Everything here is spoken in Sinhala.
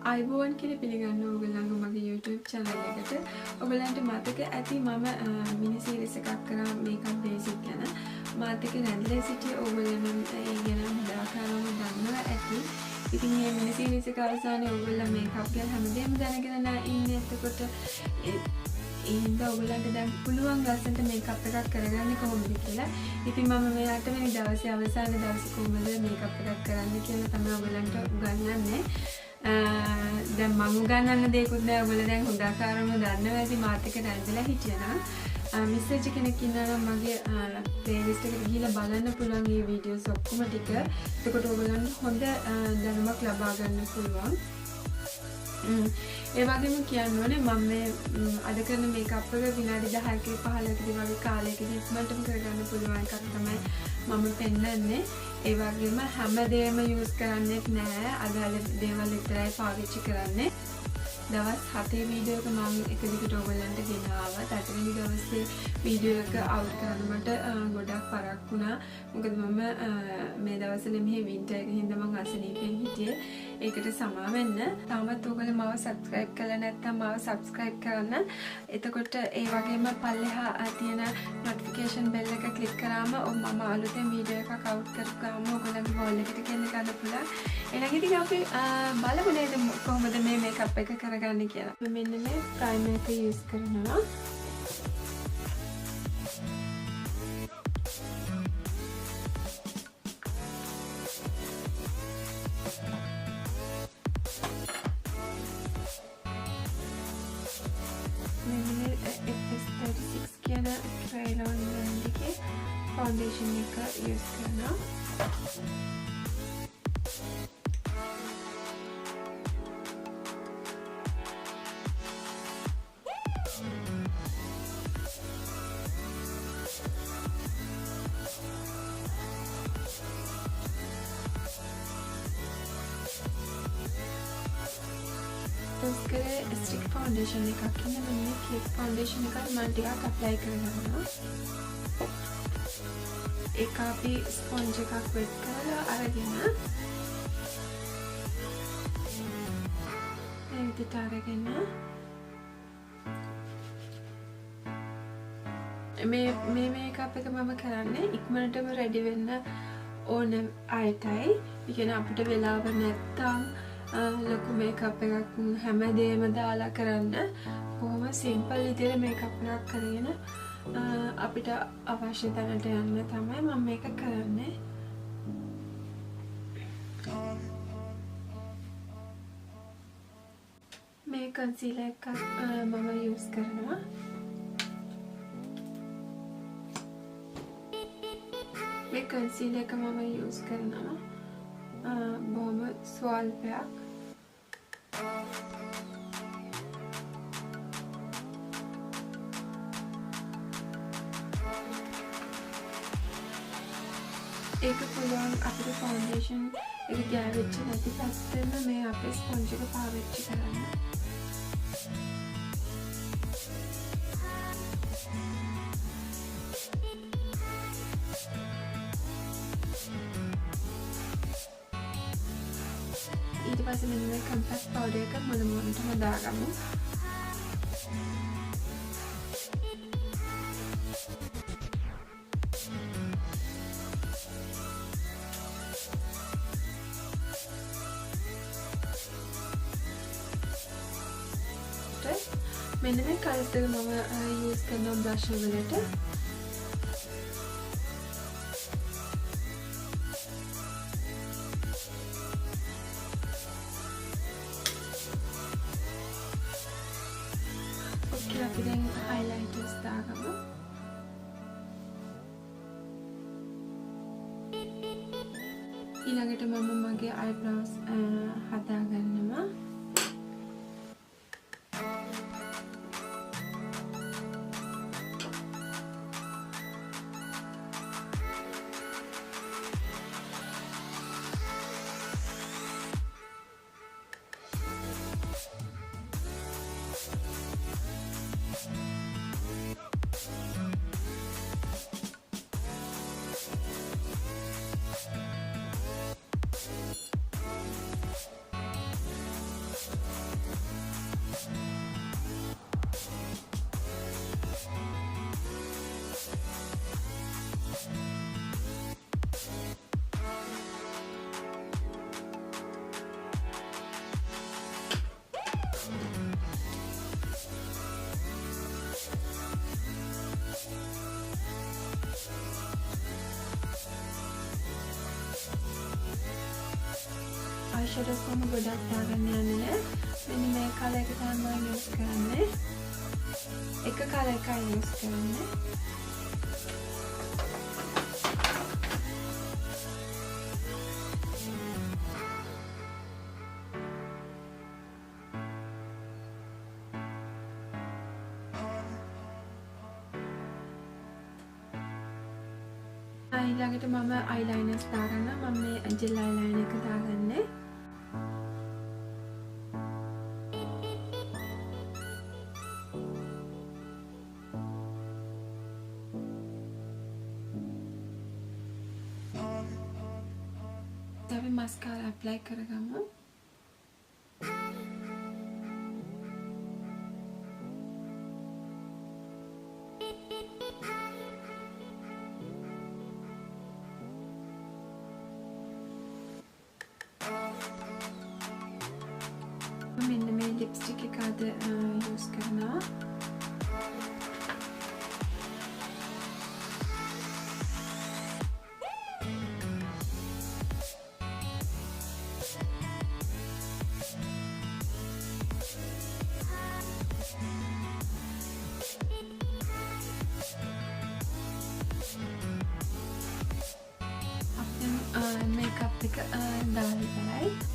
අයිබෝන් කියලා පිළිගන්න ඕගොල්ලන්ගේ මගේ YouTube channel එකට. ඔයගොල්ලන්ට මතක ඇති මම මිනි සීරීස් එකක් කරා මේකප් බේසික් ගැන. මාත් එක්ක රැඳිලා සිටිය ඕගොල්ලන් ඒ ගැන හොඳාකාරව දන්නවා ඇති. ඉතින් මේ මිනි සීරීස් එක අවසානයේ ඔයගොල්ලෝ මේකප් ගැන හැමදේම දැනගෙන ඉන්නේ. එතකොට ඒ හින්දා ඔයගොල්ලන්ට දැන් පුළුවන් ලස්සනට මේකප් එකක් කරගන්න කොහොමද කියලා. ඉතින් මම මේ 8 වෙනි දවසේ අවසාන දවසේ කොහොමද මේකප් එකක් කරන්න කියලා තමයි ඔයගොල්ලන්ට උගන්වන්නේ. දැන් මම උගන්වන්න දෙයක්වත් නෑ. ඔයගොල්ලෝ දැන් හොඳාකාරව දන්නවා ඇති මාත් එක්ක රැඳිලා හිටියනම්. මිස් වෙච්ච කෙනෙක් ඉන්නා නම් මගේ ප්ලේලිස්ට් එකට ගිහිල්ලා බලන්න පුළුවන් මේ වීඩියෝස් ඔක්කොම ටික. එතකොට ඔයගොල්ලන්ට හොඳ දැනුමක් ලබා ගන්න පුළුවන්. ඒ වගේම කියන්න ඕනේ මම මේ අද කරන මේකප් එක විනාඩි 10ක 15කදී වගේ කාලයකදී ඉක්මනටම කරගන්න පුළුවන් එකක් තමයි මම පෙන්නන්නේ. ඒ වගේම හැමදේම යූස් කරන්නේත් නැහැ. අදාළ දේවල් විතරයි පාවිච්චි කරන්නේ. දවස් 7 වීඩියෝ එක මම එක දිගට ඔයගොල්ලන්ට ගෙනාවා. 8 වෙනි දවසේ වීඩියෝ එක අවුට් කරන්න මට ගොඩක් පරක් වුණා. මොකද මම මේ දවස්වල මෙහි වින්ටර් එක හින්දා මම අසනීපෙන් හිටියේ. ඒකට සමා වෙන්න. තාමත් ඔයගොල්ලෝ මාව සබ්ස්ක්‍රයිබ් කරලා නැත්නම් මාව සබ්ස්ක්‍රයිබ් කරන්න. එතකොට ඒ වගේම පල්ලෙහා තියෙන notification bell එක ක්ලික් කරාම මම අලුතෙන් වීඩියෝ එකක් අවුට් කරපුවාම ඔයගොල්ලන්ගේ wall එකට ගෙන්න ගන්න පුළුවන්. එහෙනම් ඉතින් අපි බලමු නේද කොහොමද මේ මේකප් එක කරගන්නේ කියලා. මෙන්න මේ ප්‍රයිමර් එක යූස් කරනවා. කියන ට්‍රේලෝන් බ්‍රෑන්ඩ් එකේ ෆවුන්ඩේෂන් එක යූස් කරනවා. ස්ටික් ෆවුන්ඩේෂන් එකක් ඉන්න මේ කේක් ෆවුන්ඩේෂන් එකත් මම ටිකක් ඇප්ලයි කරගන්නවා. ඒක අපි ස්පොන්ජ් එකක් වෙට් කරලා අරගෙන මේ විදිහට අරගෙන මේ මේකප් එක මම කරන්නේ ඉක්මනටම රෙඩි වෙන්න ඕන අයටයි. ඒ කියන්නේ අපිට වෙලාව නැත්තම් ලොකු මේකප් එකක් හැමදේම දාලා කරන්න බොහොම සිම්පල් විදිහට මේකප් එකක් කරගෙන අපිට අවශ්‍ය තැනට යන්න තමයි මම මේක කරන්නේ. මේ කන්සීලර් එකක් මම යූස් කරනවා. මේ කන්සීලර් එක මම යූස් කරනවා බොහොම ස්වල්පයක්. ඒක පුළුවන් අපිට ෆවුන්ඩේෂන් එක ගෑවෙච්ච නැති පැත්තෙම මේ අපේ ස්පොන්ජ් එක පාවිච්චි කරන්න. ඊට පස්සේ මෙන්න මේ කම්පැක්ට් පවුඩර් එක මුල මුලටම දාගමු. මෙන්න මේ කලර්ස් එක මම යූස් කරන බ්ලෂ් වලට ඔකේ අපි දැන් highlighters දාගමු. ඊළඟට මම මගේ eyebrows හදාගන්නවා. eyeshadows මම ගොඩක් දාගන්න යන්නේ නැහැ. මෙන්න මේ කලර් එක තමයි මම යූස් කරන්නේ. එක කලර් එකයි යූස් කරන්නේ. ඊළඟට මම අයිලයිනර්ස් දාගන්න. මම මේ ජෙල් අයිලයිනර් එක දාගන්නේ. අපි මස්කාරා ඇප්ලයි කරගමු. මෙන්න මේ ලිප්ස්ටික් එක අද යූස් කරනවා. මේකප් එක දාලා ඉවරයි.